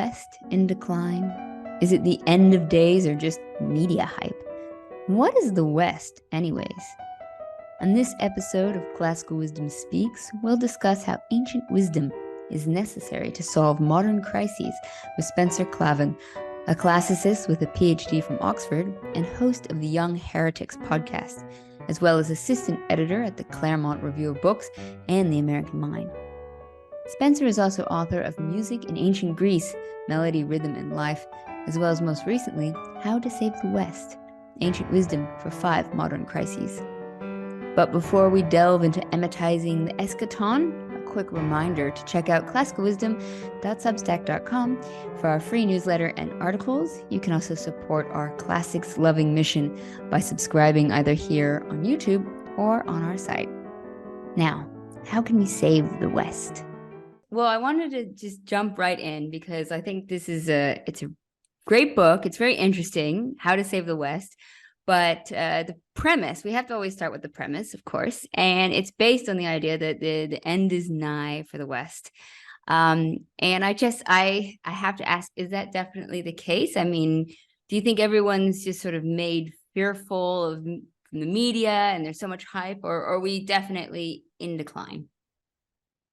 West in decline? Is it the end of days or just media hype? What is the West, anyways? On this episode of Classical Wisdom Speaks, we'll discuss how ancient wisdom is necessary to solve modern crises with Spencer Klavan, a classicist with a Ph.D. from Oxford and host of the Young Heretics podcast, as well as assistant editor at the Claremont Review of Books and the American Mind. Spencer is also author of Music in Ancient Greece, Melody, Rhythm, and Life, as well as most recently, How to Save the West, Ancient Wisdom for 5 Modern Crises. But before we delve into emetizing the eschaton, a quick reminder to check out classicalwisdom.substack.com for our free newsletter and articles. You can also support our classics-loving mission by subscribing either here on YouTube or on our site. Now, how can we save the West? Well, I wanted to just jump right in because I think it's a great book. It's very interesting, How to Save the West. But the premise, we have to always start with the premise, of course, and it's based on the idea that the end is nigh for the West. And I have to ask, is that definitely the case? I mean, do you think everyone's just sort of made fearful from the media and there's so much hype, or are we definitely in decline?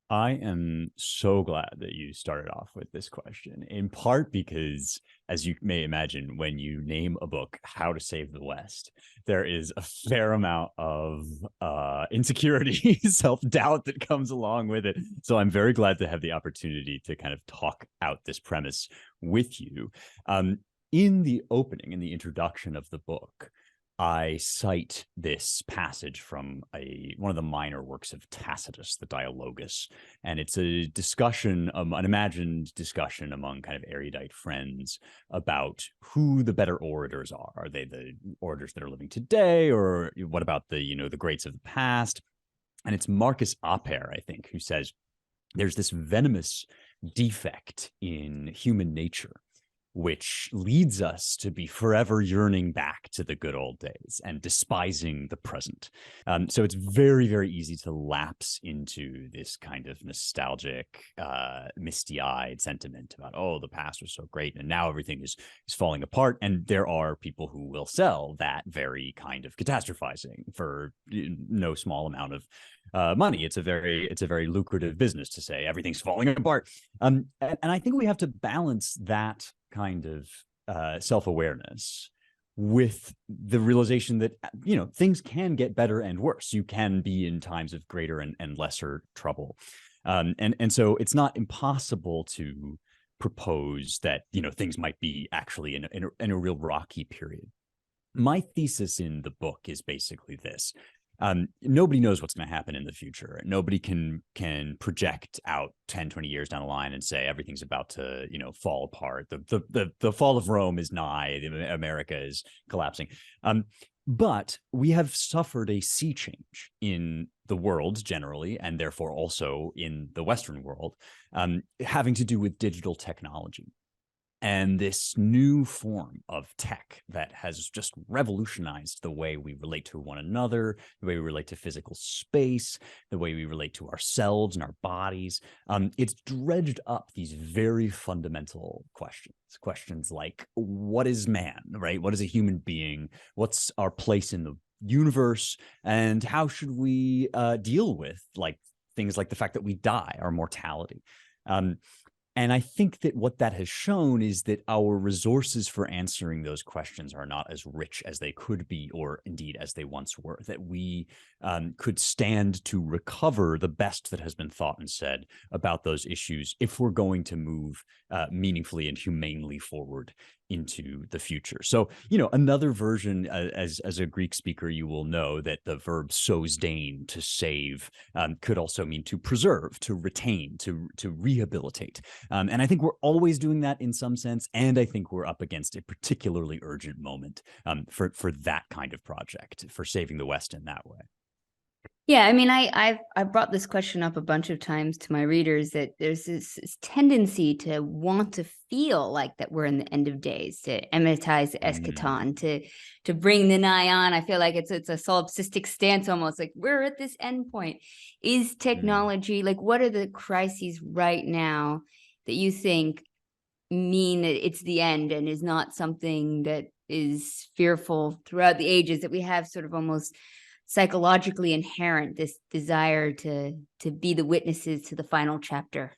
I am so glad that you started off with this question, in part because, as you may imagine, when you name a book, How to Save the West, there is a fair amount of insecurity, self-doubt that comes along with it. So I'm very glad to have the opportunity to kind of talk out this premise with you. In the opening, in the introduction of the book, I cite this passage from one of the minor works of Tacitus, the Dialogus, and it's a discussion, an imagined discussion among kind of erudite friends about who the better orators are. Are they the orators that are living today, or what about the greats of the past? And it's Marcus Aper, I think, who says there's this venomous defect in human nature which leads us to be forever yearning back to the good old days and despising the present. So it's very, very easy to lapse into this kind of nostalgic, misty-eyed sentiment about, oh, the past was so great and now everything is falling apart. And there are people who will sell that very kind of catastrophizing for no small amount of money. It's a very lucrative business to say everything's falling apart. And I think we have to balance that kind of self-awareness with the realization that things can get better and worse. You can be in times of greater and lesser trouble, and so it's not impossible to propose that things might be actually in a real rocky period. My thesis in the book is basically this. Nobody knows what's going to happen in the future. Nobody can project out 10, 20 years down the line and say everything's about to, fall apart. The fall of Rome is nigh. America is collapsing. But we have suffered a sea change in the world generally, and therefore also in the Western world, having to do with digital technology. And this new form of tech that has just revolutionized the way we relate to one another, the way we relate to physical space, the way we relate to ourselves and our bodies. It's dredged up these very fundamental questions like, what is man, right? What is a human being? What's our place in the universe? And how should we deal with things like the fact that we die, our mortality? And I think that what that has shown is that our resources for answering those questions are not as rich as they could be, or indeed as they once were, that we could stand to recover the best that has been thought and said about those issues if we're going to move meaningfully and humanely forward into the future. So, another version, as a Greek speaker, you will know that the verb sosdein, to save, could also mean to preserve, to retain, to rehabilitate. And I think we're always doing that in some sense. And I think we're up against a particularly urgent moment for that kind of project, for saving the West in that way. Yeah, I mean, I've brought this question up a bunch of times to my readers, that there's this tendency to want to feel like that we're in the end of days, to emetize the eschaton, to bring the nigh on. I feel like it's a solipsistic stance, almost like we're at this end point. Is technology, like, what are the crises right now that you think mean that it's the end and is not something that is fearful throughout the ages, that we have sort of almost psychologically inherent this desire to be the witnesses to the final chapter.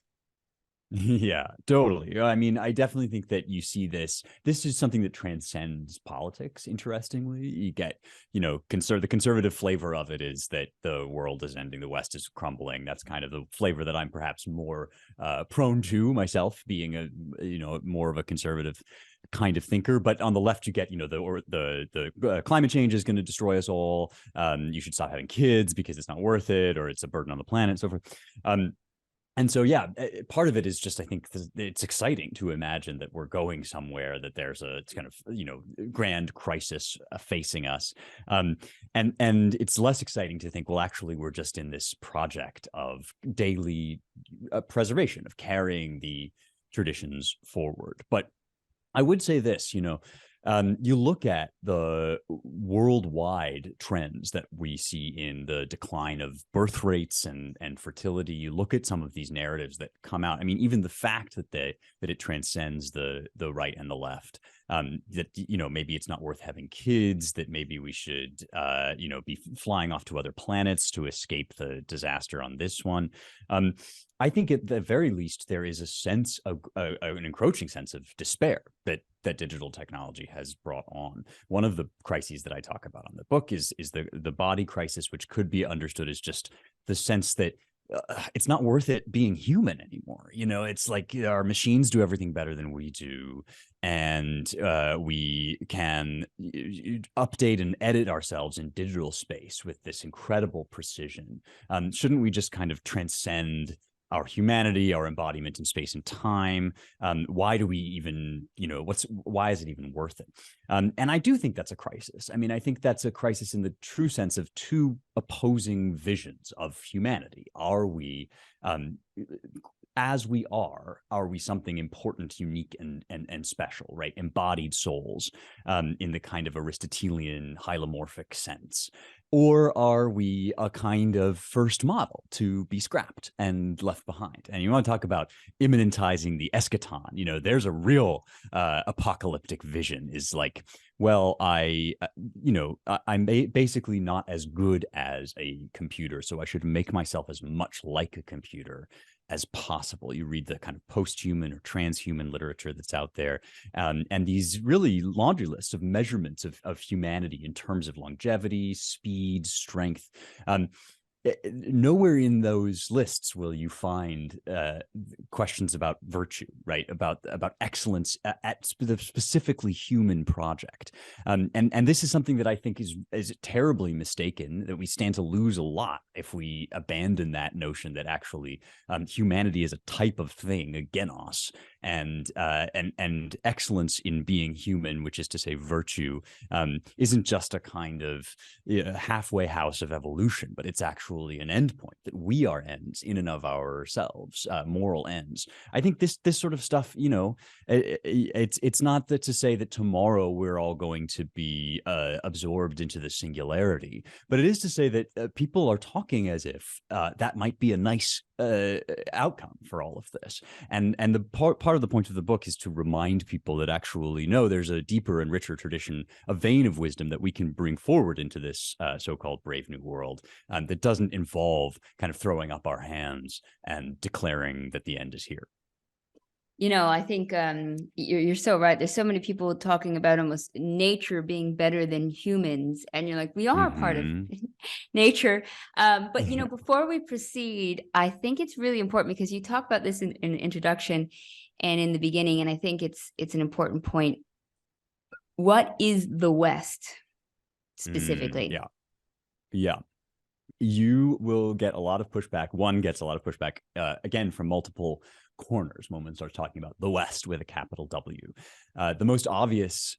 Yeah, totally. I mean, I definitely think that you see this. This is something that transcends politics. Interestingly, you get, the conservative flavor of it is that the world is ending, the West is crumbling. That's kind of the flavor that I'm perhaps more prone to myself, being more of a conservative kind of thinker. But on the left, you get, the climate change is going to destroy us all. You should stop having kids because it's not worth it, or it's a burden on the planet, and so forth. And so, yeah, part of it is just, I think it's exciting to imagine that we're going somewhere, that there's a kind of, grand crisis facing us. And it's less exciting to think, well, actually, we're just in this project of daily preservation, of carrying the traditions forward. But I would say this, you look at the worldwide trends that we see in the decline of birth rates and fertility. You look at some of these narratives that come out. I mean, even the fact that it transcends the right and the left. That maybe it's not worth having kids. That maybe we should be flying off to other planets to escape the disaster on this one. I think at the very least there is a sense of an encroaching sense of despair that digital technology has brought on. One of the crises that I talk about on the book is the body crisis, which could be understood as just the sense that it's not worth it being human anymore. It's like our machines do everything better than we do, and we can update and edit ourselves in digital space with this incredible precision. Shouldn't we just kind of transcend our humanity, our embodiment in space and time? Why do we even, why is it even worth it? And I do think that's a crisis. I mean, I think that's a crisis in the true sense of two opposing visions of humanity. Are we, as we are we something important, unique, and special, right? Embodied souls, in the kind of Aristotelian hylomorphic sense? Or are we a kind of first model to be scrapped and left behind? And you want to talk about immanentizing the eschaton. There's a real apocalyptic vision, is like, well, I'm basically not as good as a computer, so I should make myself as much like a computer as possible. You read the kind of post-human or transhuman literature that's out there, and these really laundry lists of measurements of humanity in terms of longevity, speed, strength. Nowhere in those lists will you find questions about virtue, right? About excellence at the specifically human project. And this is something that I think is terribly mistaken, that we stand to lose a lot if we abandon that notion that actually humanity is a type of thing, a genos, and excellence in being human, which is to say virtue, isn't just a kind of halfway house of evolution, but it's actually an end point, that we are ends in and of ourselves, moral ends. I think this sort of stuff, it's not that to say that tomorrow we're all going to be absorbed into the singularity, but it is to say that people are talking as if that might be a nice outcome for all of this. And the part of the point of the book is to remind people that actually, no, there's a deeper and richer tradition, a vein of wisdom that we can bring forward into this so-called brave new world, that doesn't involve kind of throwing up our hands and declaring that the end is here. I think you're so right. There's so many people talking about almost nature being better than humans, and you're like, we are part of nature. But before we proceed, I think it's really important, because you talk about this in the introduction and in the beginning, and I think it's an important point. What is the West specifically? Yeah. You will get a lot of pushback. One gets a lot of pushback, again, from multiple corners when one starts talking about the West with a capital W. The most obvious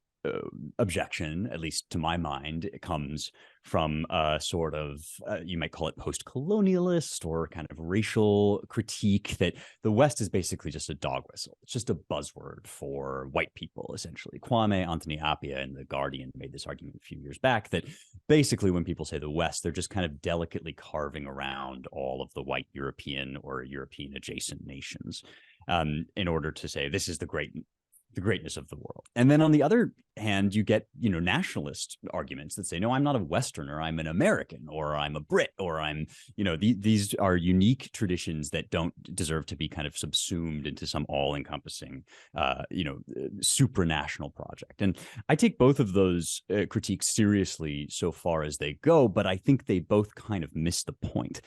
objection, at least to my mind, it comes from a sort of, you might call it post-colonialist or kind of racial critique, that the West is basically just a dog whistle. It's just a buzzword for white people, essentially. Kwame Anthony Appiah in The Guardian made this argument a few years back, that basically when people say the West, they're just kind of delicately carving around all of the white European or European adjacent nations. in order to say this is the greatness of the world. And then on the other hand, you get, nationalist arguments that say, no, I'm not a Westerner, I'm an American, or I'm a Brit, or I'm, these are unique traditions that don't deserve to be kind of subsumed into some all-encompassing, supranational project. And I take both of those critiques seriously so far as they go, but I think they both kind of miss the point.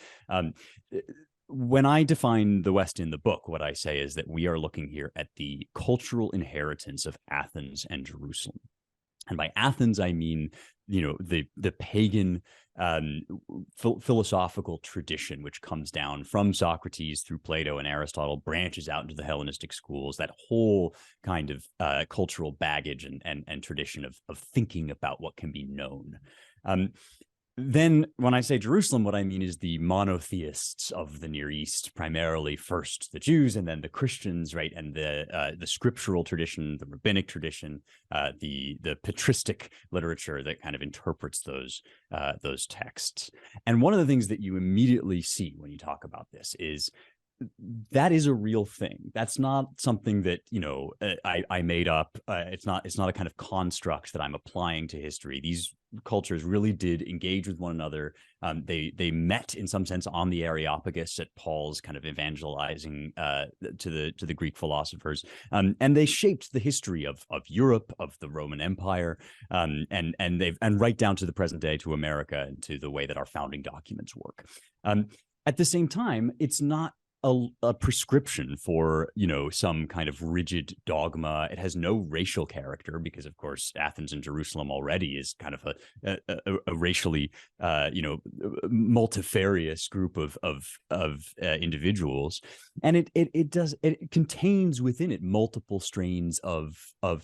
When I define the West in the book, what I say is that we are looking here at the cultural inheritance of Athens and Jerusalem. And by Athens, I mean, the pagan philosophical tradition, which comes down from Socrates through Plato and Aristotle, branches out into the Hellenistic schools, that whole kind of cultural baggage and tradition of thinking about what can be known. Then when I say Jerusalem, what I mean is the monotheists of the Near East, primarily first the Jews and then the Christians, right? And the scriptural tradition, the rabbinic tradition, the patristic literature that kind of interprets those texts. And one of the things that you immediately see when you talk about this is that is a real thing. That's not something that I made up. It's not a kind of construct that I'm applying to history. These cultures really did engage with one another. They met in some sense on the Areopagus at Paul's kind of evangelizing to the Greek philosophers, and they shaped the history of Europe, of the Roman Empire, and right down to the present day, to America, and to the way that our founding documents work. At the same time, it's not a prescription for some kind of rigid dogma. It has no racial character because, of course, Athens and Jerusalem already is kind of a racially multifarious group of individuals, and it contains within it multiple strains of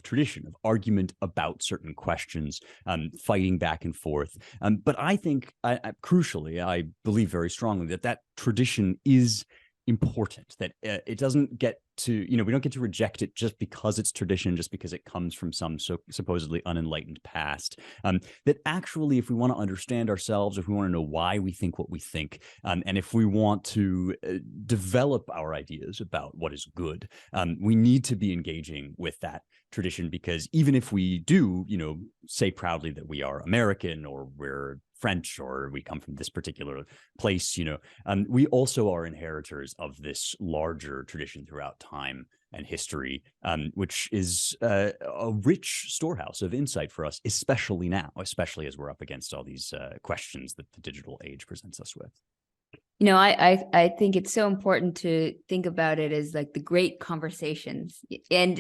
tradition, of argument about certain questions, fighting back and forth. But I think, crucially, I believe very strongly that tradition is important, that it doesn't get to, we don't get to reject it just because it's tradition, just because it comes from some supposedly unenlightened past. That actually, if we want to understand ourselves, if we want to know why we think what we think, and if we want to develop our ideas about what is good, we need to be engaging with that tradition, because even if we do, say proudly that we are American, or we're French, or we come from this particular place, we also are inheritors of this larger tradition throughout time and history, which is a rich storehouse of insight for us, especially now, especially as we're up against all these questions that the digital age presents us with. I think it's so important to think about it as like the great conversations, and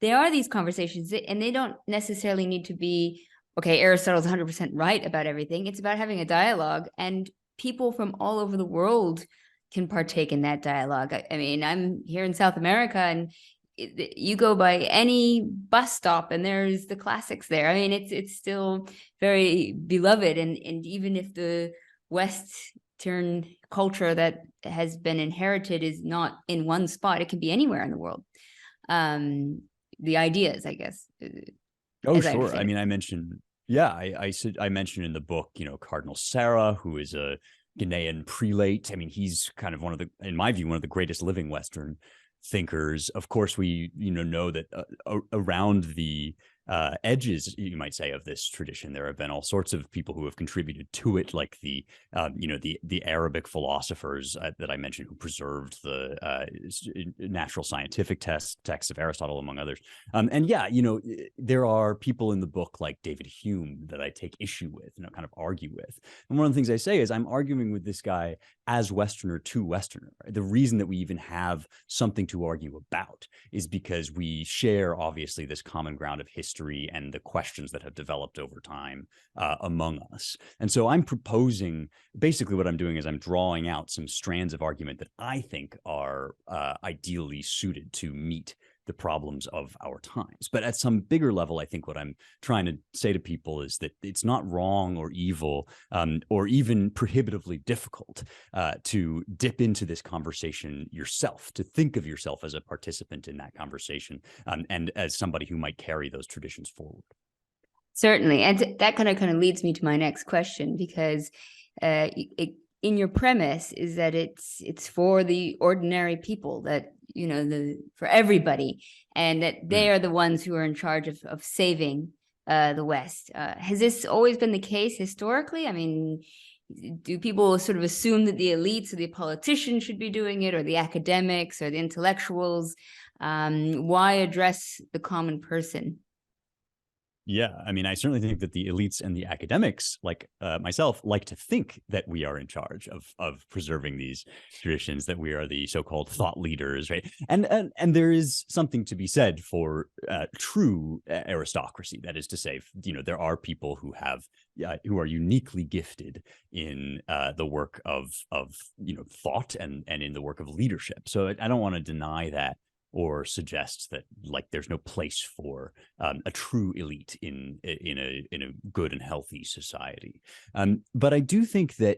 there are these conversations, and they don't necessarily need to be, okay, Aristotle's 100% right about everything. It's about having a dialogue, and people from all over the world can partake in that dialogue. I mean, I'm here in South America, and you go by any bus stop and there's the classics there. I mean, it's still very beloved, and even if the Western culture that has been inherited is not in one spot, it can be anywhere in the world. The ideas, I guess. Oh, sure. I mean, I mentioned, I mentioned in the book, Cardinal Sarah, who is a Ghanaian prelate. I mean, he's kind of in my view, one of the greatest living Western thinkers. Of course, we know that around the edges, you might say, of this tradition, there have been all sorts of people who have contributed to it, like the Arabic philosophers that I mentioned, who preserved the natural scientific texts of Aristotle, among others. And there are people in the book like David Hume that I take issue with, kind of argue with. And one of the things I say is I'm arguing with this guy as Westerner to Westerner. The reason that we even have something to argue about is because we share, obviously, this common ground of history and the questions that have developed over time among us. And so I'm proposing, basically what I'm doing is I'm drawing out some strands of argument that I think are ideally suited to meet the problems of our times. But at some bigger level, I think what I'm trying to say to people is that it's not wrong or evil or even prohibitively difficult to dip into this conversation yourself, to think of yourself as a participant in that conversation, and as somebody who might carry those traditions forward. Certainly. And that kind of leads me to my next question, because in your premise is that it's for the ordinary people, that for everybody, and that they Mm. are the ones who are in charge of saving the West. Has this always been the case historically? I mean, do people sort of assume that the elites or the politicians should be doing it, or the academics or the intellectuals? Why address the common person? Yeah, I mean, I certainly think that the elites and the academics, like myself, like to think that we are in charge of preserving these traditions, that we are the so-called thought leaders, right? And there is something to be said for true aristocracy. That is to say, there are people who are uniquely gifted in the work of thought and in the work of leadership. So I don't want to deny that or suggest that like there's no place for a true elite in a good and healthy society. But I do think that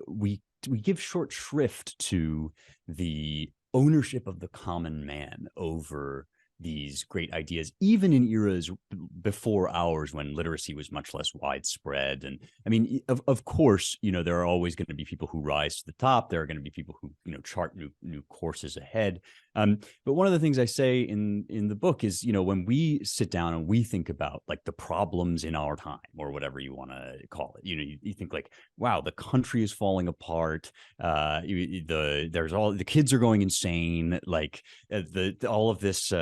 we give short shrift to the ownership of the common man over these great ideas, even in eras before ours when literacy was much less widespread. And I mean, of course, there are always going to be people who rise to the top. There are going to be people who chart new courses ahead. But one of the things I say in the book is, when we sit down and we think about like the problems in our time, or whatever you want to call it, you think like, wow, the country is falling apart. There's all the kids are going insane. Like all of this.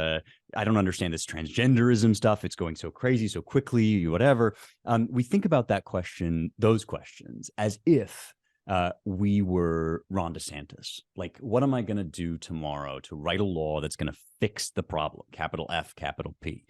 I don't understand this transgenderism stuff. It's going so crazy, so quickly, whatever. We think about those questions, as if we were Ron DeSantis. Like, what am I going to do tomorrow to write a law that's going to fix the problem? Capital F, capital P.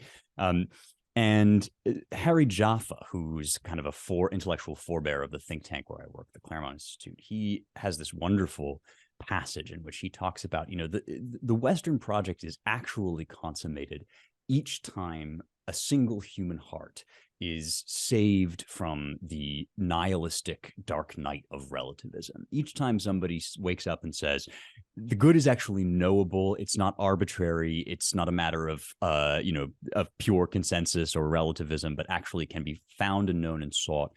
And Harry Jaffa, who's kind of intellectual forebear of the think tank where I work, the Claremont Institute, he has this wonderful passage in which he talks about, the Western project is actually consummated each time a single human heart is saved from the nihilistic dark night of relativism. Each time somebody wakes up and says, the good is actually knowable, it's not arbitrary, it's not a matter of of pure consensus or relativism, but actually can be found and known and sought.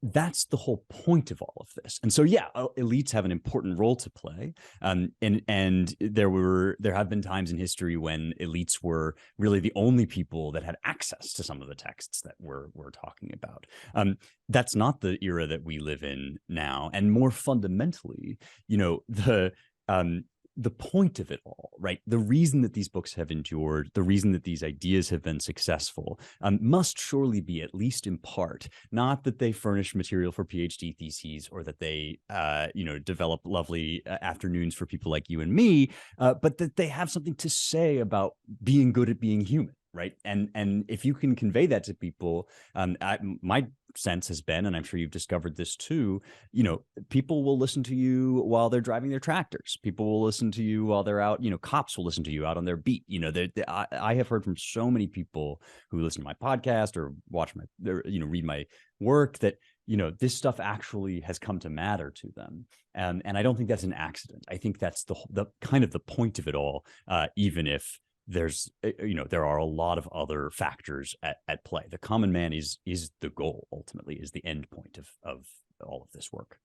That's the whole point of all of this. And so, yeah, elites have an important role to play. And there have been times in history when elites were really the only people that had access to some of the texts that we're talking about. That's not the era that we live in now. And more fundamentally, the point of it all, right? The reason that these books have endured, the reason that these ideas have been successful, must surely be, at least in part, not that they furnish material for PhD theses or that they, develop lovely afternoons for people like you and me, but that they have something to say about being good at being human. Right. And if you can convey that to people, my sense has been, and I'm sure you've discovered this too, people will listen to you while they're driving their tractors. People will listen to you while they're out, cops will listen to you out on their beat. I have heard from so many people who listen to my podcast or watch read my work that, this stuff actually has come to matter to them. And I don't think that's an accident. I think that's the kind of the point of it all, even if there are a lot of other factors at play. The common man is the goal, ultimately, is the end point of all of this work.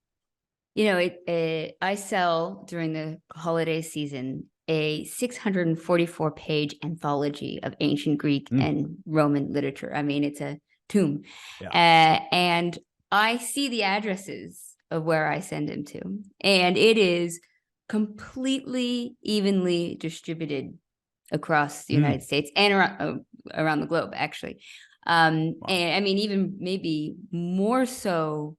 I sell during the holiday season a 644-page anthology of ancient Greek and Roman literature. I mean, it's a tomb. Yeah. And I see the addresses of where I send them to, and it is completely evenly distributed across the United States and around the globe, actually. Wow. And I mean, even maybe more so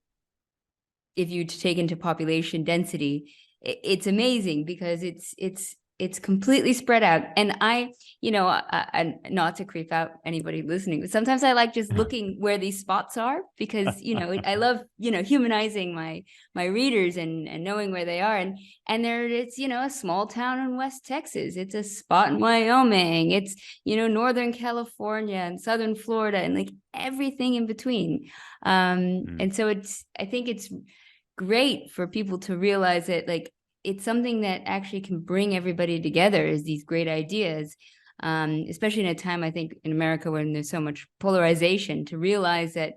if you take into population density, it's amazing because it's completely spread out. And I not to creep out anybody listening, but sometimes I like just looking where these spots are because, I love, humanizing my readers and knowing where they are. And it's, a small town in West Texas. It's a spot in Wyoming. It's, Northern California and Southern Florida and like everything in between. And so I think it's great for people to realize that like it's something that actually can bring everybody together, is these great ideas, especially in a time, I think, in America when there's so much polarization, to realize that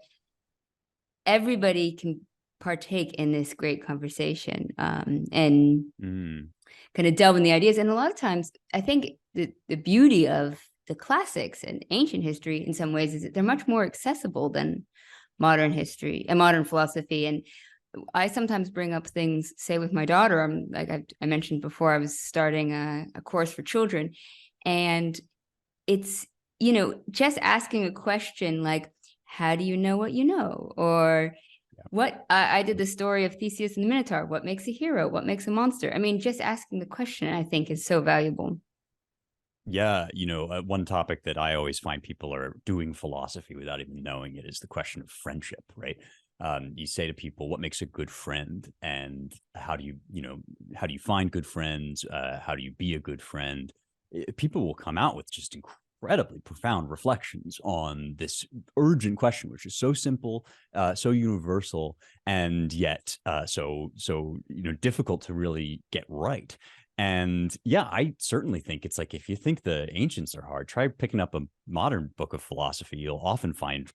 everybody can partake in this great conversation and Mm. kind of delve in the ideas. And a lot of times, I think the beauty of the classics and ancient history in some ways is that they're much more accessible than modern history and modern philosophy. And I sometimes bring up things, say with my daughter, I'm like I mentioned before, I was starting a course for children, and it's, just asking a question like, how do you know what you know? Or what I did the story of Theseus and the Minotaur. What makes a hero? What makes a monster? I mean, just asking the question, I think, is so valuable. Yeah, one topic that I always find people are doing philosophy without even knowing it is the question of friendship, right? You say to people, what makes a good friend, and how do you find good friends? How do you be a good friend? People will come out with just incredibly profound reflections on this urgent question, which is so simple, so universal, and yet so difficult to really get right. And yeah, I certainly think it's like, if you think the ancients are hard, try picking up a modern book of philosophy. You'll often find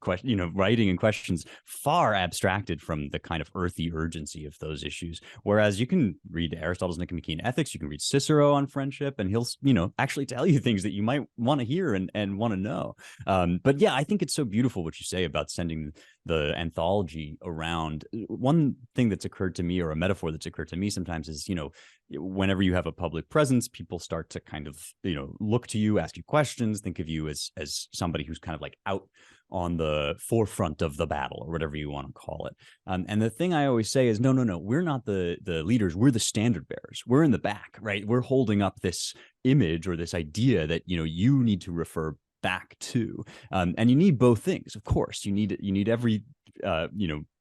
writing and questions far abstracted from the kind of earthy urgency of those issues. Whereas you can read Aristotle's Nicomachean Ethics, you can read Cicero on friendship, and he'll actually tell you things that you might want to hear and want to know. But yeah, I think it's so beautiful what you say about sending the anthology around. One thing that's occurred to me, or a metaphor that's occurred to me sometimes, is whenever you have a public presence, people start to kind of look to you, ask you questions, think of you as somebody who's kind of like out on the forefront of the battle, or whatever you want to call it. And the thing I always say is, no, we're not the leaders, we're the standard bearers. We're in the back, right? We're holding up this image or this idea that you need to refer back to, and you need both things. Of course, you need every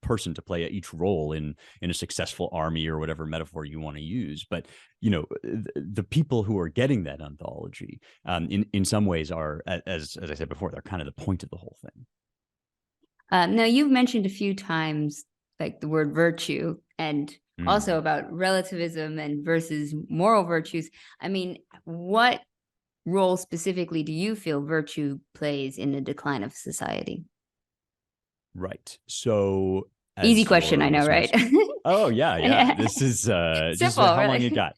person to play each role in a successful army, or whatever metaphor you want to use. But the people who are getting that anthology, in some ways, are, as I said before, they're kind of the point of the whole thing. Now, you've mentioned a few times like the word virtue, and also about relativism and versus moral virtues. I mean, what role specifically do you feel virtue plays in the decline of society? Right. So, Easy as question, your I know, right? listeners, oh yeah, this is just Simple, how long really. you got.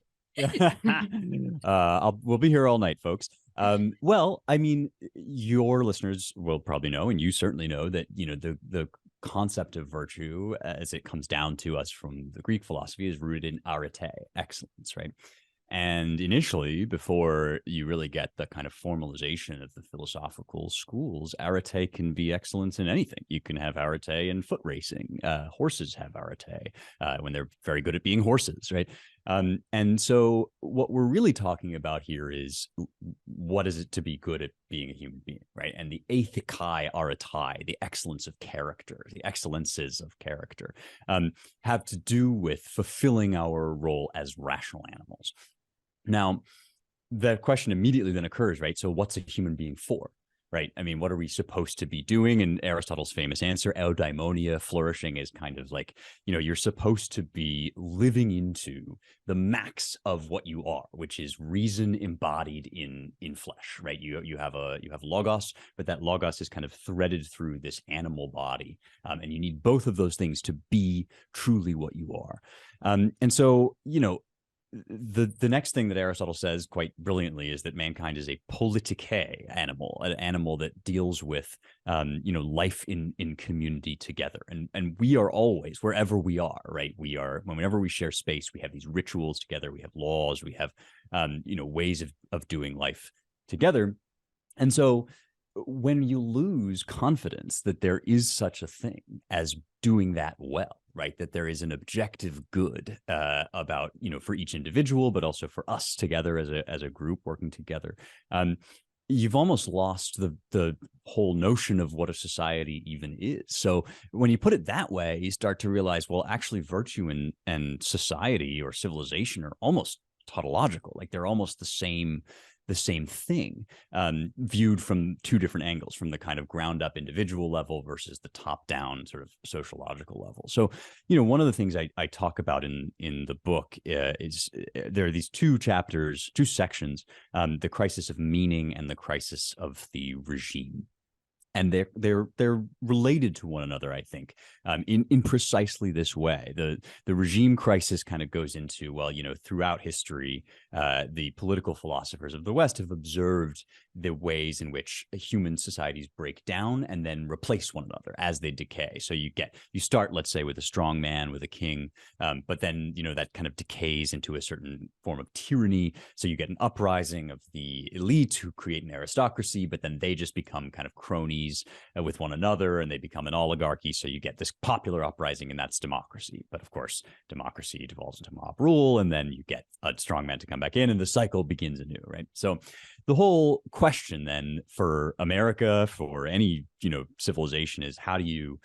We'll be here all night, folks. Well, I mean, your listeners will probably know, and you certainly know, that the concept of virtue, as it comes down to us from the Greek philosophy, is rooted in arete, excellence, right? And initially, before you really get the kind of formalization of the philosophical schools, arete can be excellence in anything. You can have arete in foot racing. Horses have arete when they're very good at being horses, right? And so what we're really talking about here is, what is it to be good at being a human being, right? And the ethikai arete, the excellence of character, the excellences of character, have to do with fulfilling our role as rational animals. Now, the question immediately then occurs, right? So what's a human being for, right? I mean, what are we supposed to be doing? And Aristotle's famous answer, eudaimonia, flourishing, is kind of like, you're supposed to be living into the max of what you are, which is reason embodied in flesh, right? You have logos, but that logos is kind of threaded through this animal body. And you need both of those things to be truly what you are. And so, the next thing that Aristotle says quite brilliantly is that mankind is a politicae animal, an animal that deals with life in community together, and we are always, wherever we are, right? Whenever we share space, we have these rituals together, we have laws, we have ways of doing life together. And so when you lose confidence that there is such a thing as doing that well, right? That there is an objective good about, for each individual, but also for us together as a group working together. You've almost lost the whole notion of what a society even is. So when you put it that way, you start to realize, well, actually virtue and society or civilization are almost tautological. Like they're almost the same thing, viewed from two different angles, from the kind of ground up individual level versus the top down sort of sociological level. So, one of the things I talk about in the book is there are these two sections, the crisis of meaning and the crisis of the regime. And they're related to one another, I think, in precisely this way. The regime crisis kind of goes into, well, throughout history, the political philosophers of the West have observed the ways in which human societies break down and then replace one another as they decay. So you start, let's say, with a strong man, with a king, but then that kind of decays into a certain form of tyranny. So you get an uprising of the elite who create an aristocracy, but then they just become kind of cronies with one another, and they become an oligarchy. So you get this popular uprising, and that's democracy. But of course, democracy devolves into mob rule, and then you get a strong man to come back in, and the cycle begins anew, right? So the whole question then for America, for any civilization, is how do you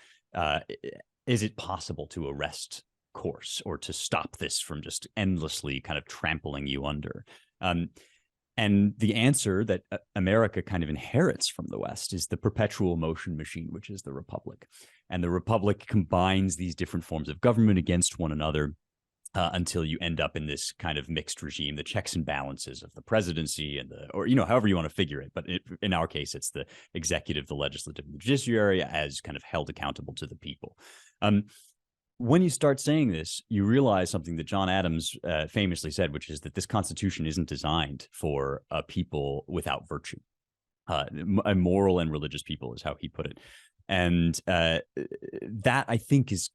is it possible to arrest course or to stop this from just endlessly kind of trampling you under? And the answer that America kind of inherits from the West is the perpetual motion machine, which is the republic. And the republic combines these different forms of government against one another until you end up in this kind of mixed regime, the checks and balances of the presidency and however you want to figure it. But in our case, it's the executive, the legislative, and the judiciary as kind of held accountable to the people. When you start saying this, you realize something that John Adams famously said, which is that this Constitution isn't designed for a people without virtue. A moral and religious people is how he put it. And that, I think, is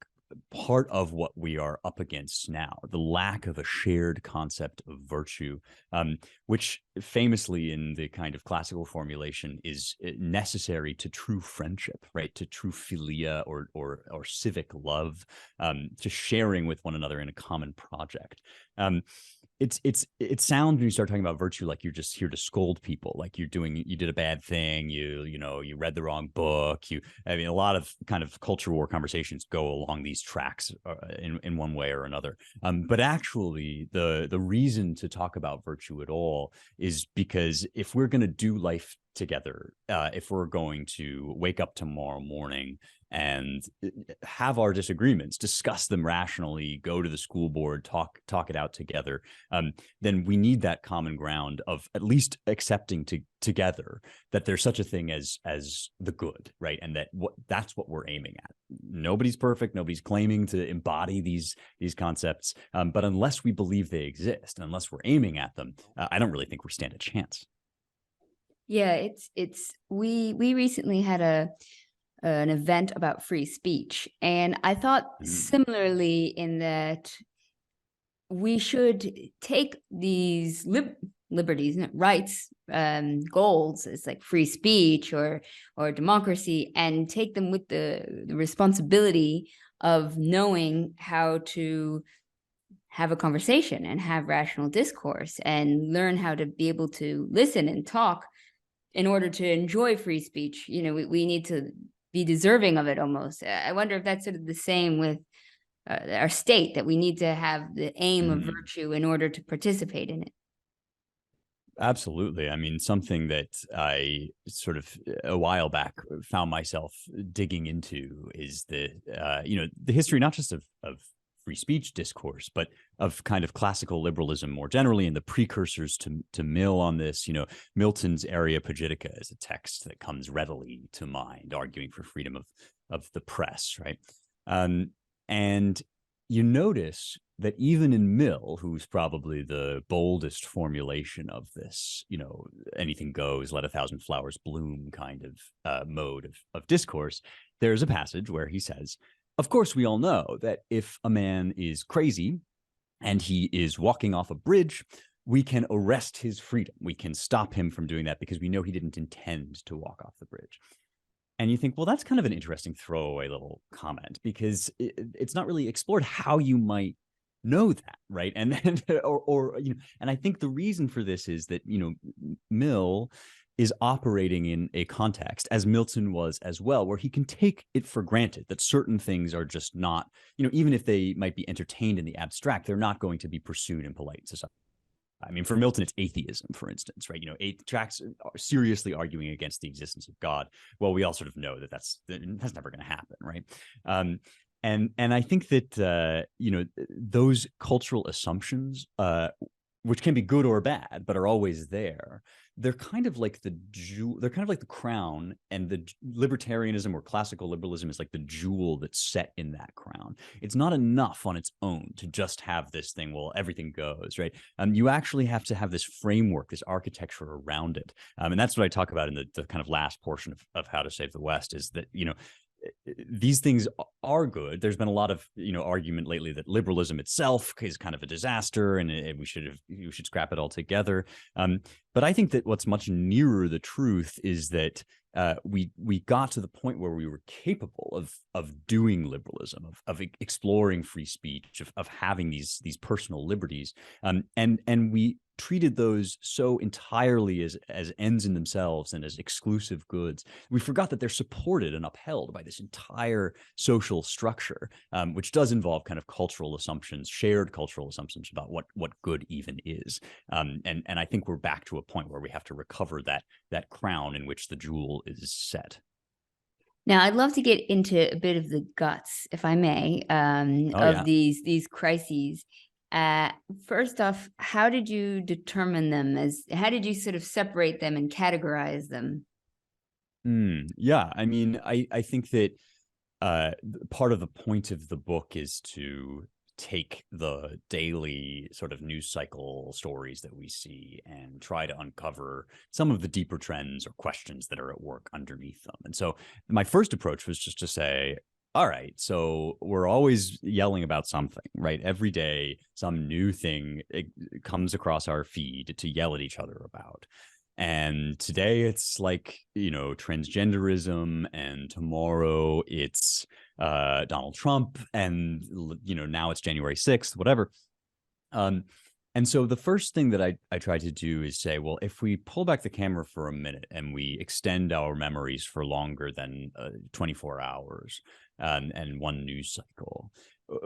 part of what we are up against now, the lack of a shared concept of virtue, which famously in the kind of classical formulation is necessary to true friendship, right? To true philia or civic love, to sharing with one another in a common project. It sounds when you start talking about virtue like you're just here to scold people, like you did a bad thing, you read the wrong book. A lot of kind of culture war conversations go along these tracks in one way or another. But actually, the reason to talk about virtue at all is because if we're going to do life together, if we're going to wake up tomorrow morning and have our disagreements, discuss them rationally, go to the school board, talk it out together, then we need that common ground of at least accepting together that there's such a thing as the good, right? And that's what we're aiming at. Nobody's perfect. Nobody's claiming to embody these concepts. But unless we believe they exist, unless we're aiming at them, I don't really think we stand a chance. Yeah, we recently had an event about free speech, and I thought similarly in that we should take these liberties, rights, goals, it's like free speech or democracy, and take them with the responsibility of knowing how to have a conversation and have rational discourse and learn how to be able to listen and talk in order to enjoy free speech. We need to be deserving of it almost. I wonder if that's sort of the same with our state, that we need to have the aim of virtue in order to participate in it. Absolutely. I mean, something that I sort of a while back found myself digging into is the history, not just of free speech discourse, but of kind of classical liberalism more generally, and the precursors to Mill on this. Milton's Areopagitica is a text that comes readily to mind, arguing for freedom of the press, right? And you notice that even in Mill, who's probably the boldest formulation of this, anything goes, let a thousand flowers bloom kind of mode of discourse, there's a passage where he says, of course, we all know that if a man is crazy and he is walking off a bridge, we can arrest his freedom. We can stop him from doing that because we know he didn't intend to walk off the bridge. And you think, well, that's kind of an interesting throwaway little comment, because it's not really explored how you might know that, right? And I think the reason for this is that Mill is operating in a context, as Milton was as well, where he can take it for granted that certain things are just not, even if they might be entertained in the abstract, they're not going to be pursued in polite society. I mean, for Milton, it's atheism, for instance, right? Tracts are seriously arguing against the existence of God. Well, we all sort of know that that's never going to happen, right? And I think that those cultural assumptions which can be good or bad, but are always there. They're kind of like the they're kind of like the crown, and the libertarianism or classical liberalism is like the jewel that's set in that crown. It's not enough on its own to just have this thing, well, everything goes, right? You actually have to have this framework, this architecture around it. And that's what I talk about in the kind of last portion of How to Save the West, is that, these things are good. There's been a lot of argument lately that liberalism itself is kind of a disaster, and we should scrap it altogether. But I think that what's much nearer the truth is that we got to the point where we were capable of doing liberalism, of exploring free speech, of having these personal liberties, and we treated those so entirely as ends in themselves and as exclusive goods. We forgot that they're supported and upheld by this entire social structure, which does involve kind of cultural assumptions, shared cultural assumptions about what good even is. And I think we're back to a point where we have to recover that crown in which the jewel is set. Now, I'd love to get into a bit of the guts, if I may, of these crises. First off, how did you determine them? How did you sort of separate them and categorize them? Yeah, I mean, I think that part of the point of the book is to take the daily sort of news cycle stories that we see and try to uncover some of the deeper trends or questions that are at work underneath them. And so my first approach was just to say, all right, so we're always yelling about something, right? Every day, some new thing comes across our feed to yell at each other about. And today it's like, transgenderism, and tomorrow it's Donald Trump, and, now it's January 6th, whatever. And so the first thing that I try to do is say, well, if we pull back the camera for a minute and we extend our memories for longer than 24 hours and one news cycle,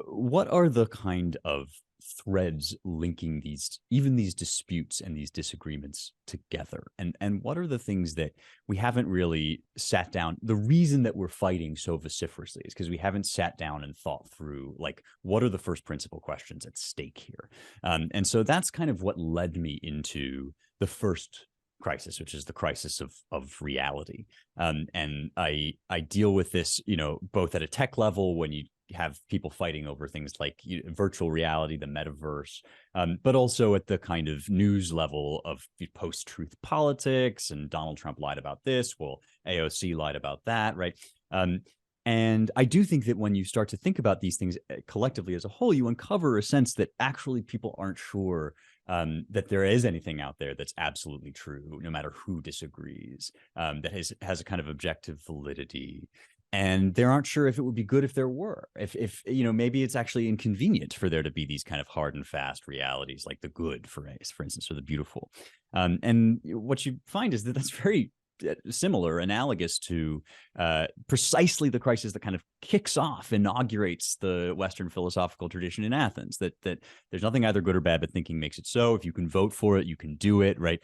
what are the kind of threads linking these disputes and these disagreements together, and what are the things that we haven't really sat down? The reason that we're fighting so vociferously is because we haven't sat down and thought through, like, what are the first principle questions at stake here. And so that's kind of what led me into the first crisis, which is the crisis of reality. And I deal with this, both at a tech level, when you have people fighting over things like virtual reality, the metaverse, but also at the kind of news level of post-truth politics, and Donald Trump lied about this, well, AOC lied about that, right? And I do think that when you start to think about these things collectively as a whole, you uncover a sense that actually people aren't sure that there is anything out there that's absolutely true, no matter who disagrees, that has a kind of objective validity. And they aren't sure if it would be good if there were, if maybe it's actually inconvenient for there to be these kind of hard and fast realities, like the good, for instance, or the beautiful. And what you find is that that's very similar, analogous to precisely the crisis that kind of kicks off, inaugurates the Western philosophical tradition in Athens, that there's nothing either good or bad, but thinking makes it so. If you can vote for it, you can do it, right?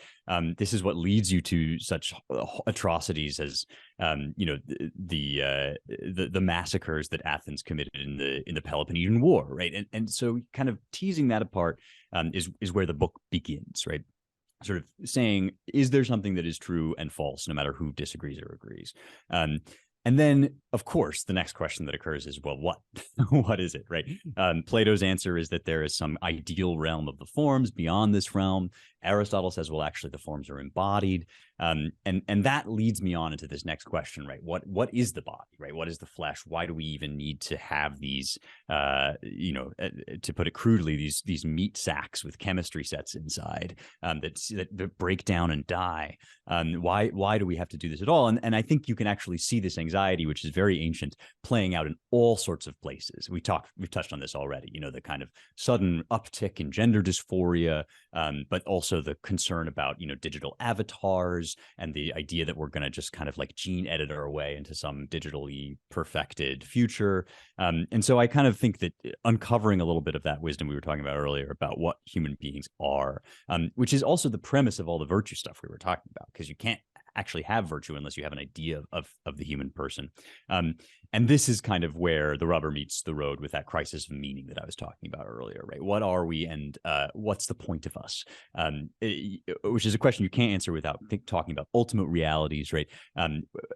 This is what leads you to such atrocities as the massacres that Athens committed in the Peloponnesian War, right? And so kind of teasing that apart is where the book begins, right? Sort of saying, is there something that is true and false, no matter who disagrees or agrees? And then, of course, the next question that occurs is, well, what? What is it, right? Plato's answer is that there is some ideal realm of the forms beyond this realm. Aristotle says, well, actually, the forms are embodied. And that leads me on into this next question, right? What is the body, right? What is the flesh? Why do we even need to have these, to put it crudely, these meat sacks with chemistry sets inside that break down and die? Why do we have to do this at all? And I think you can actually see this anxiety, which is very ancient, playing out in all sorts of places. We've touched on this already, the kind of sudden uptick in gender dysphoria, but also the concern about, digital avatars, and the idea that we're going to just kind of like gene edit our way into some digitally perfected future. And so I kind of think that uncovering a little bit of that wisdom we were talking about earlier about what human beings are, which is also the premise of all the virtue stuff we were talking about, because you can't actually have virtue unless you have an idea of the human person. And this is kind of where the rubber meets the road with that crisis of meaning that I was talking about earlier, right? What are we, and what's the point of us? Which is a question you can't answer without talking about ultimate realities, right?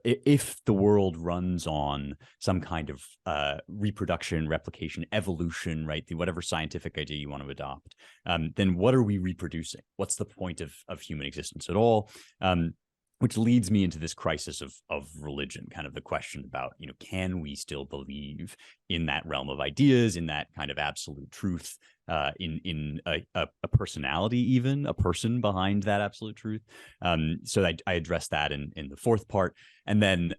If the world runs on some kind of reproduction, replication, evolution, right? Whatever scientific idea you want to adopt, then what are we reproducing? What's the point of human existence at all? Which leads me into this crisis of religion, kind of the question about, can we still believe in that realm of ideas, in that kind of absolute truth, in a personality, even a person behind that absolute truth. So I address that in the fourth part. And then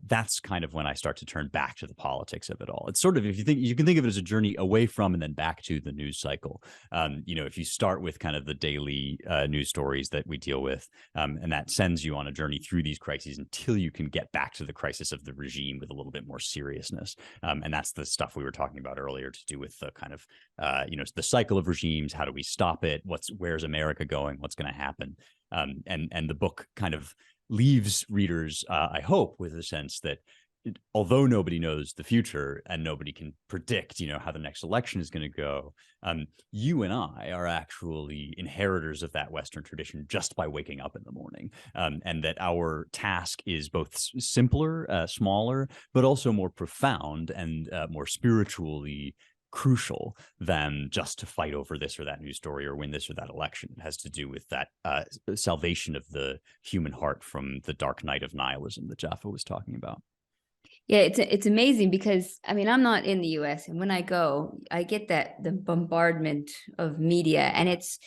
that's kind of when I start to turn back to the politics of it all. It's sort of, if you can think of it as a journey away from and then back to the news cycle. If you start with kind of the daily news stories that we deal with, and that sends you on a journey through these crises until you can get back to the crisis of the regime with a little bit more seriousness. And that's the stuff we were talking about earlier to do with the kind of, the cycle of regimes. How do we stop it? Where's America going? What's going to happen? And the book kind of leaves readers, I hope, with a sense that although nobody knows the future and nobody can predict, how the next election is going to go, you and I are actually inheritors of that Western tradition just by waking up in the morning, and that our task is both simpler, smaller, but also more profound and more spiritually crucial than just to fight over this or that news story or win this or that election. It has to do with that salvation of the human heart from the dark night of nihilism that Jaffa was talking about. Yeah, it's amazing because I'm not in the US, and when I go, I get the bombardment of media, and it's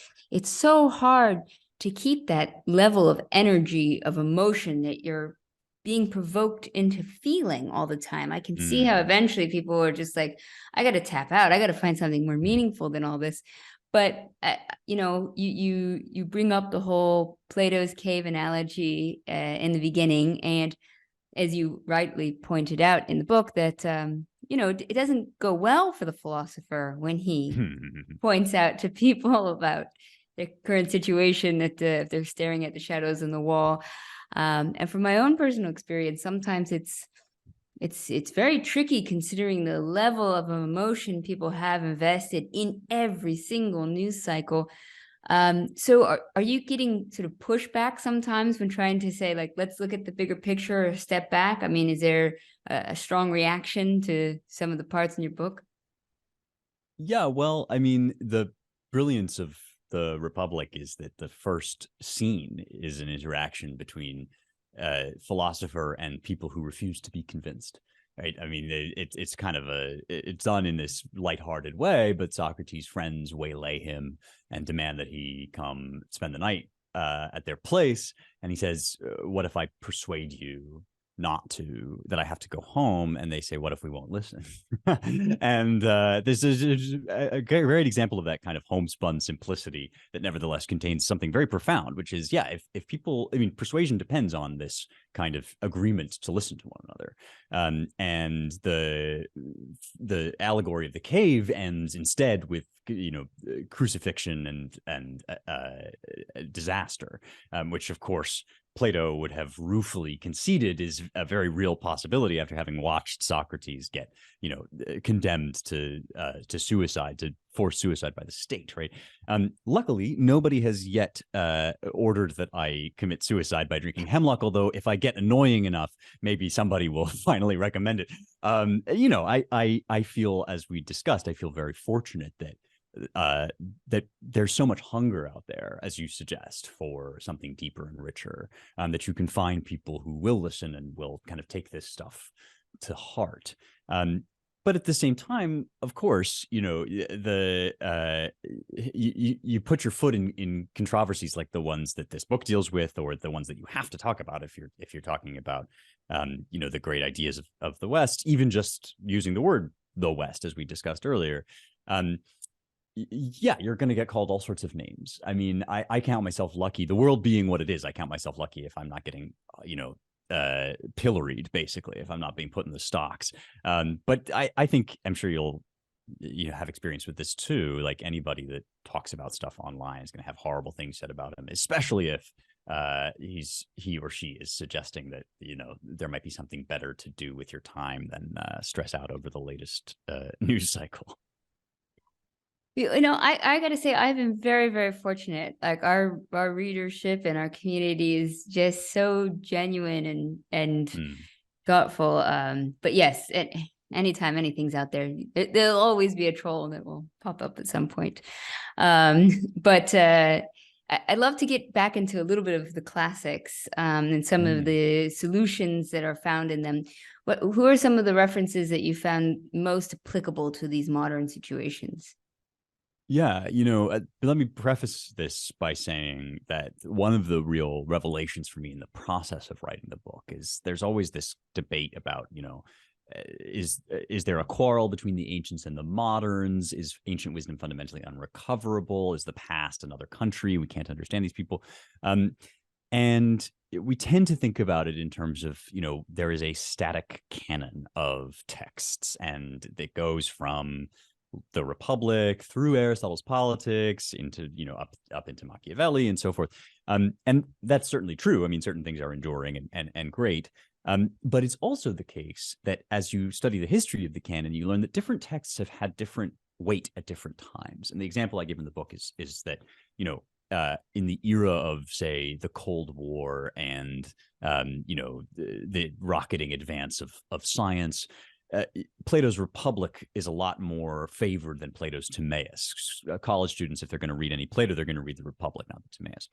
so hard to keep that level of energy, of emotion that you're being provoked into feeling all the time. I can see how eventually people are just like, I got to tap out. I got to find something more meaningful than all this. But you bring up the whole Plato's cave analogy in the beginning, and as you rightly pointed out in the book, that it doesn't go well for the philosopher when he points out to people about their current situation, that if they're staring at the shadows in the wall. And from my own personal experience, sometimes it's very tricky considering the level of emotion people have invested in every single news cycle. So are you getting sort of pushback sometimes when trying to say, like, let's look at the bigger picture or step back? Is there a strong reaction to some of the parts in your book? Yeah, well, the brilliance of the Republic is that the first scene is an interaction between philosopher and people who refuse to be convinced. Right. It's kind of it's done in this lighthearted way, but Socrates' friends waylay him and demand that he come spend the night at their place. And he says, what if I persuade you that I have to go home? And they say, what if we won't listen? And this is a great example of that kind of homespun simplicity that nevertheless contains something very profound, which is, if people, persuasion depends on this kind of agreement to listen to one another. And the allegory of the cave ends instead with crucifixion and disaster, which of course Plato would have ruefully conceded is a very real possibility after having watched Socrates get, condemned to suicide, to forced suicide by the state, right? Luckily, nobody has yet ordered that I commit suicide by drinking hemlock, although if I get annoying enough, maybe somebody will finally recommend it. I feel, as we discussed, I feel very fortunate that there's so much hunger out there, as you suggest, for something deeper and richer, that you can find people who will listen and will kind of take this stuff to heart. But at the same time, of course, you put your foot in controversies like the ones that this book deals with, or the ones that you have to talk about if you're talking about, the great ideas of the West, even just using the word the West, as we discussed earlier. You're going to get called all sorts of names. I count myself lucky, the world being what it is. I count myself lucky if I'm not getting, pilloried, basically, if I'm not being put in the stocks. But I think, I'm sure you'll have experience with this too. Like, anybody that talks about stuff online is going to have horrible things said about him, especially if he or she is suggesting that there might be something better to do with your time than stress out over the latest news cycle. I gotta say, I've been very, very fortunate. Like our readership and our community is just so genuine and thoughtful. But yes, anytime anything's out there, there'll always be a troll that will pop up at some point. But I'd love to get back into a little bit of the classics and some of the solutions that are found in them. Who are some of the references that you found most applicable to these modern situations? Yeah, let me preface this by saying that one of the real revelations for me in the process of writing the book is there's always this debate about, is there a quarrel between the ancients and the moderns? Is ancient wisdom fundamentally unrecoverable? Is the past another country? We can't understand these people. And we tend to think about it in terms of, there is a static canon of texts, and it goes from the Republic through Aristotle's Politics into up into Machiavelli and so forth, and that's certainly true. I mean, certain things are enduring and great, but it's also the case that as you study the history of the canon, you learn that different texts have had different weight at different times. And the example I give in the book is that in the era of, say, the Cold War and the rocketing advance of science, Plato's Republic is a lot more favored than Plato's Timaeus. College students, if they're going to read any Plato, they're going to read the Republic, not the Timaeus.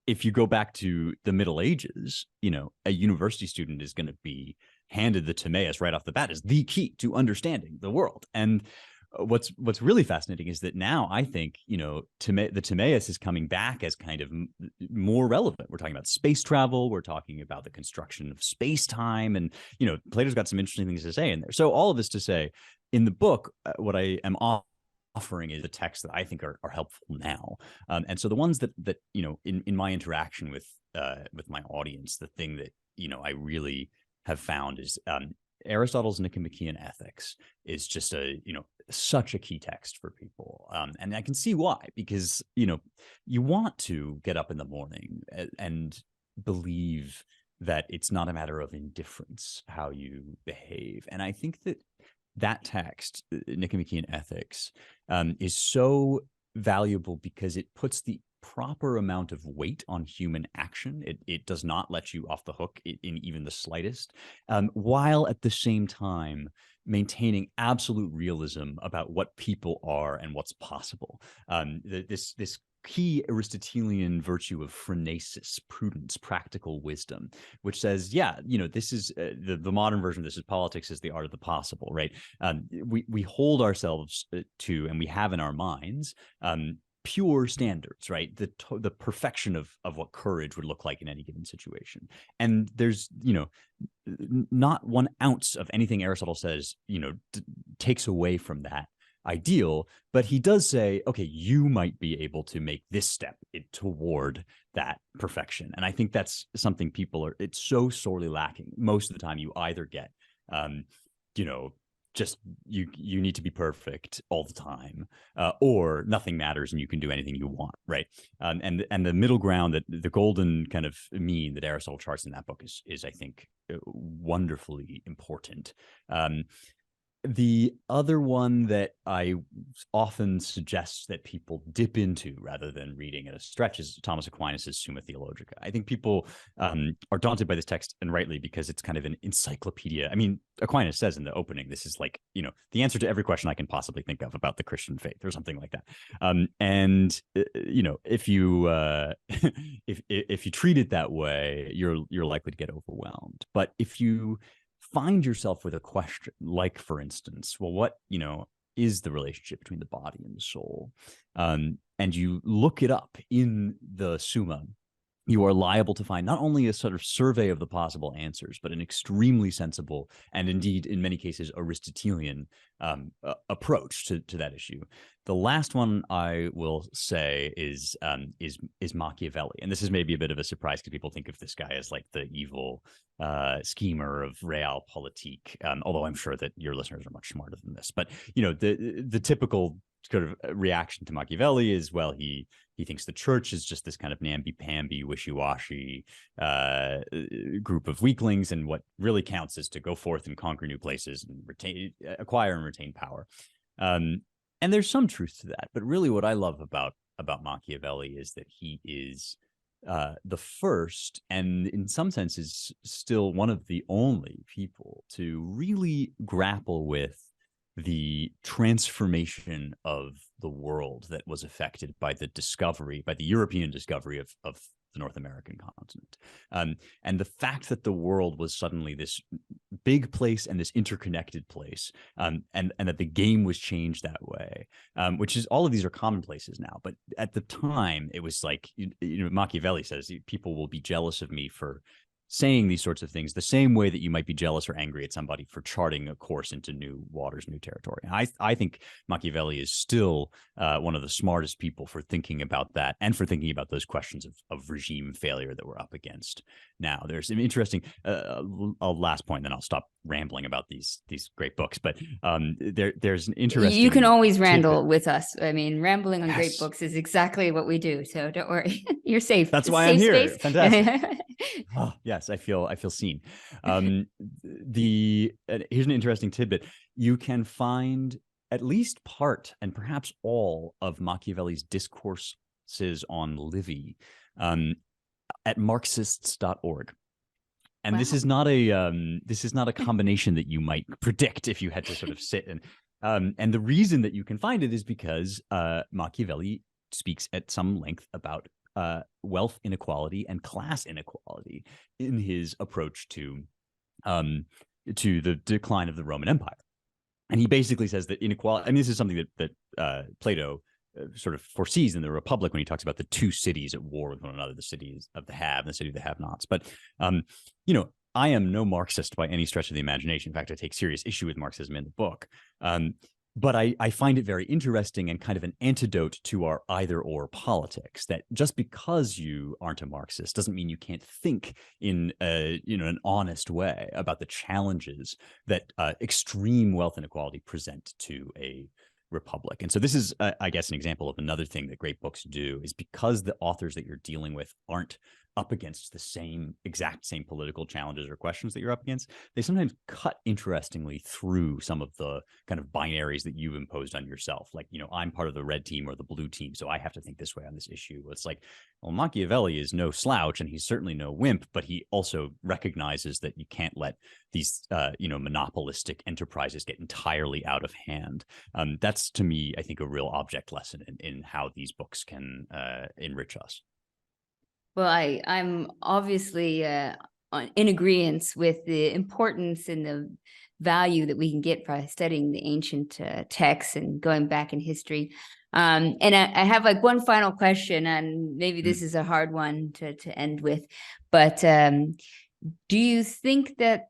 If you go back to the Middle Ages, a university student is going to be handed the Timaeus right off the bat as the key to understanding the world. And what's really fascinating is that now I think the Timaeus is coming back as kind of more relevant. We're talking about space travel, we're talking about the construction of space-time, and Plato's got some interesting things to say in there. So all of this to say, in the book, what I am offering is the texts that I think are helpful now, and so the ones that in my interaction with my audience, the thing that I really have found is Aristotle's Nicomachean Ethics is just such a key text for people. And I can see why, because, you want to get up in the morning and believe that it's not a matter of indifference how you behave. And I think that text, Nicomachean Ethics, is so valuable because it puts the proper amount of weight on human action. It does not let you off the hook in even the slightest, while at the same time maintaining absolute realism about what people are and what's possible. This key Aristotelian virtue of phronesis, prudence, practical wisdom, which says, this is the modern version of this is politics is the art of the possible, right? We hold ourselves to, and we have in our minds, pure standards, right? The perfection of what courage would look like in any given situation. And there's, not 1 ounce of anything Aristotle says, takes away from that ideal, but he does say, okay, you might be able to make this step toward that perfection. And I think that's something it's so sorely lacking. Most of the time you either get, just you need to be perfect all the time, or nothing matters and you can do anything you want, right? And the middle ground, that the golden kind of mean that Aristotle charts in that book is I think wonderfully important. The other one that I often suggest that people dip into rather than reading at a stretch is Thomas Aquinas' Summa Theologica. I think people are daunted by this text, and rightly, because it's kind of an encyclopedia. I mean, Aquinas says in the opening, this is like, the answer to every question I can possibly think of about the Christian faith or something like that. If you if you treat it that way, you're likely to get overwhelmed. But if you find yourself with a question, like, for instance, well, what, is the relationship between the body and the soul? And you look it up in the Summa, you are liable to find not only a sort of survey of the possible answers, but an extremely sensible and indeed, in many cases, Aristotelian approach to that issue. The last one I will say is Machiavelli, and this is maybe a bit of a surprise because people think of this guy as like the evil schemer of realpolitik. Although I'm sure that your listeners are much smarter than this, but the typical sort of reaction to Machiavelli is, well, he thinks the church is just this kind of namby-pamby, wishy-washy group of weaklings, and what really counts is to go forth and conquer new places and acquire and retain power. And there's some truth to that, but really what I love about Machiavelli is that he is the first, and in some senses still one of the only people to really grapple with the transformation of the world that was affected by the European discovery of the North American continent. And the fact that the world was suddenly this big place and this interconnected place, and that the game was changed that way, which is, all of these are commonplaces now. But at the time, it was like, Machiavelli says, people will be jealous of me for saying these sorts of things the same way that you might be jealous or angry at somebody for charting a course into new waters, new territory. And I think Machiavelli is still one of the smartest people for thinking about that, and for thinking about those questions of regime failure that we're up against now. There's an interesting a last point, then I'll stop rambling about these great books. But there's an interesting. You can always ramble with us. I mean, rambling on great books is exactly what we do. So don't worry, you're safe. That's why I'm here. Space. Fantastic. Oh, yes, I feel seen. Here's an interesting tidbit. You can find at least part, and perhaps all, of Machiavelli's discourses on Livy at Marxists.org. And wow. This is not a combination that you might predict if you had to sort of sit and the reason that you can find it is because Machiavelli speaks at some length about wealth inequality and class inequality in his approach to the decline of the Roman Empire. And he basically says that inequality, and this is something that Plato sort of foresees in the Republic when he talks about the two cities at war with one another, the city of the have and the city of the have-nots. But, I am no Marxist by any stretch of the imagination. In fact, I take serious issue with Marxism in the book. But I find it very interesting and kind of an antidote to our either-or politics, that just because you aren't a Marxist doesn't mean you can't think in an honest way about the challenges that extreme wealth inequality present to a republic. And so this is, I guess, an example of another thing that great books do, is because the authors that you're dealing with aren't up against the exact same political challenges or questions that you're up against, they sometimes cut interestingly through some of the kind of binaries that you've imposed on yourself. Like, I'm part of the red team or the blue team, so I have to think this way on this issue. It's like, well, Machiavelli is no slouch, and he's certainly no wimp, but he also recognizes that you can't let these, monopolistic enterprises get entirely out of hand. That's, to me, I think, a real object lesson in how these books can enrich us. Well, I'm obviously in agreement with the importance and the value that we can get by studying the ancient texts and going back in history. And I have like one final question, and maybe this is a hard one to end with, but do you think that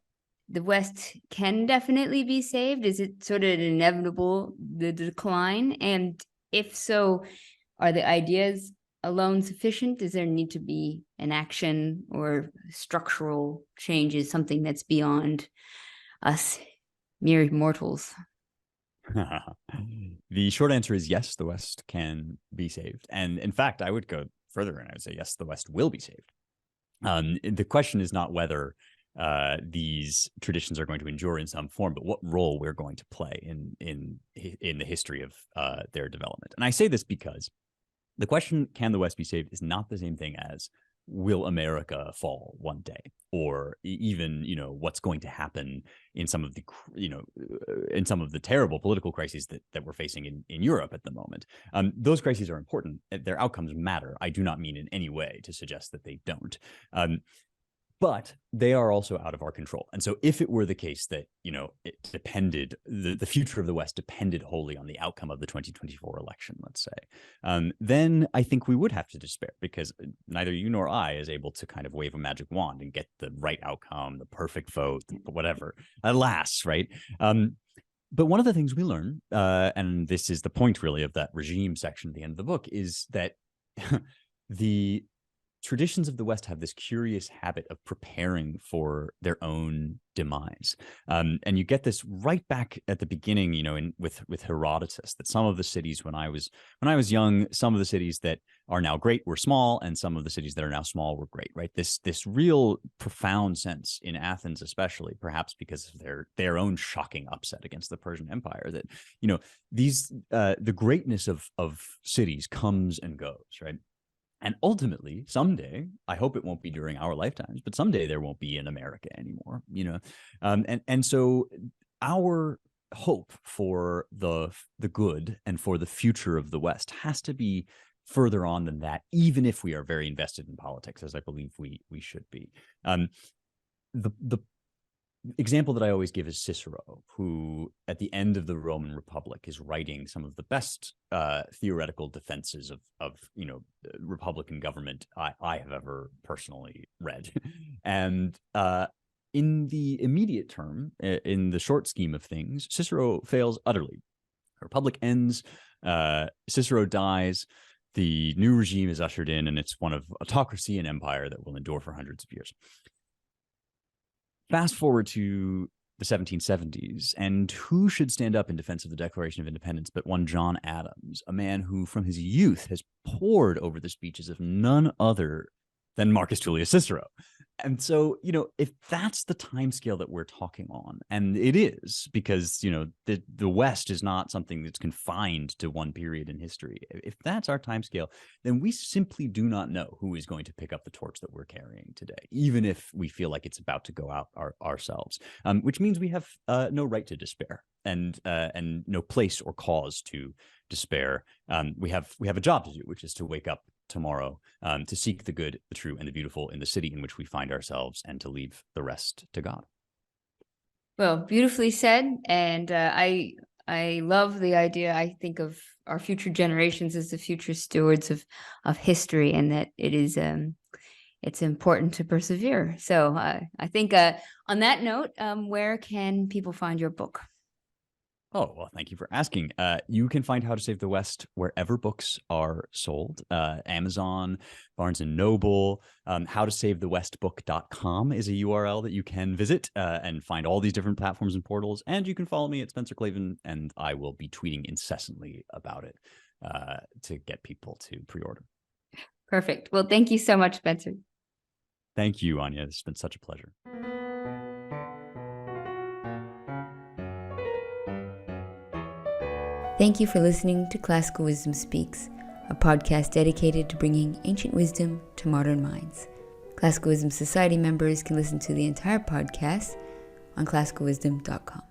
the West can definitely be saved? Is it sort of inevitable, the decline? And if so, are the ideas alone sufficient? Does there need to be an action or structural changes, something that's beyond us mere mortals? The short answer is yes, the West can be saved. And in fact, I would go further and I would say, yes, the West will be saved. The question is not whether these traditions are going to endure in some form, but what role we're going to play in the history of their development. And I say this because the question, can the West be saved, is not the same thing as will America fall one day, or even, what's going to happen in some of the terrible political crises that we're facing in Europe at the moment. Those crises are important. Their outcomes matter. I do not mean in any way to suggest that they don't. But they are also out of our control. And so if it were the case that, it depended, the future of the West depended wholly on the outcome of the 2024 election, let's say, then I think we would have to despair, because neither you nor I is able to kind of wave a magic wand and get the right outcome, the perfect vote, whatever, alas, right? But one of the things we learn, and this is the point really of that regime section at the end of the book, is that the traditions of the West have this curious habit of preparing for their own demise. And you get this right back at the beginning, with Herodotus, that some of the cities when I was young, some of the cities that are now great were small, and some of the cities that are now small were great, right? This real profound sense in Athens, especially, perhaps because of their own shocking upset against the Persian Empire, that, the greatness of cities comes and goes, right? And ultimately, someday, I hope it won't be during our lifetimes, but someday there won't be an America anymore, and so our hope for the good and for the future of the West has to be further on than that, even if we are very invested in politics, as I believe we should be. The example that I always give is Cicero, who at the end of the Roman Republic is writing some of the best theoretical defenses of Republican government I have ever personally read. And in the immediate term, in the short scheme of things, Cicero fails utterly. The Republic ends, Cicero dies, the new regime is ushered in, and it's one of autocracy and empire that will endure for hundreds of years. Fast forward to the 1770s, and who should stand up in defense of the Declaration of Independence but one John Adams, a man who from his youth has pored over the speeches of none other than Marcus Tullius Cicero. And so, if that's the timescale that we're talking on, and it is, because, the West is not something that's confined to one period in history. If that's our timescale, then we simply do not know who is going to pick up the torch that we're carrying today, even if we feel like it's about to go out ourselves, which means we have no right to despair and no place or cause to despair. We have a job to do, which is to wake up tomorrow, to seek the good, the true, and the beautiful in the city in which we find ourselves, and to leave the rest to God. Well, beautifully said. And I love the idea. I think of our future generations as the future stewards of history, and that it is it's important to persevere. So I think on that note, where can people find your book? Oh, well, thank you for asking. You can find How to Save the West wherever books are sold. Amazon, Barnes & Noble, howtosavethewestbook.com is a URL that you can visit and find all these different platforms and portals. And you can follow me at Spencer Klavan, and I will be tweeting incessantly about it to get people to pre-order. Perfect. Well, thank you so much, Spencer. Thank you, Anya. It's been such a pleasure. Thank you for listening to Classical Wisdom Speaks, a podcast dedicated to bringing ancient wisdom to modern minds. Classical Wisdom Society members can listen to the entire podcast on classicalwisdom.com.